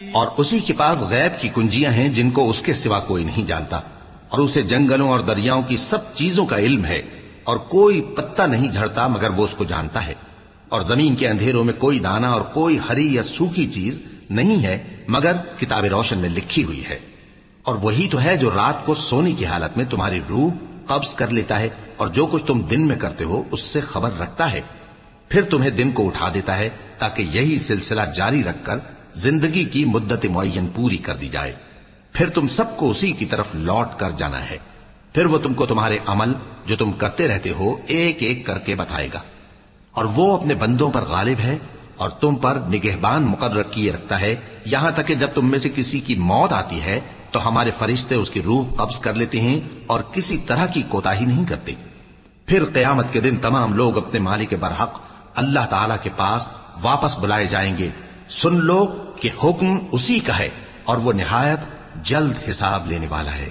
اور اسی کے پاس غیب کی کنجیاں ہیں جن کو اس کے سوا کوئی نہیں جانتا، اور اسے جنگلوں اور دریاؤں کی سب چیزوں کا علم ہے، اور کوئی پتا نہیں جھڑتا مگر وہ اس کو جانتا ہے، اور زمین کے اندھیروں میں کوئی دانہ اور کوئی ہری یا سوکھی چیز نہیں ہے مگر کتاب روشن میں لکھی ہوئی ہے۔ اور وہی تو ہے جو رات کو سونے کی حالت میں تمہاری روح قبض کر لیتا ہے، اور جو کچھ تم دن میں کرتے ہو اس سے خبر رکھتا ہے، پھر تمہیں دن کو اٹھا دیتا ہے تاکہ یہی سلسلہ جاری رکھ کر زندگی کی مدت معین پوری کر دی جائے، پھر تم سب کو اسی کی طرف لوٹ کر جانا ہے، پھر وہ تم کو تمہارے عمل جو تم کرتے رہتے ہو ایک ایک کر کے بتائے گا، اور وہ اپنے بندوں پر غالب ہے اور تم پر نگہبان مقرر کیے رکھتا ہے، یہاں تک کہ جب تم میں سے کسی کی موت آتی ہے تو ہمارے فرشتے اس کی روح قبض کر لیتے ہیں اور کسی طرح کی کوتاہی نہیں کرتے۔ پھر قیامت کے دن تمام لوگ اپنے مالک برحق اللہ تعالی کے پاس واپس بلائے جائیں گے۔ سن لو کہ حکم اسی کا ہے اور وہ نہایت جلد حساب لینے والا ہے۔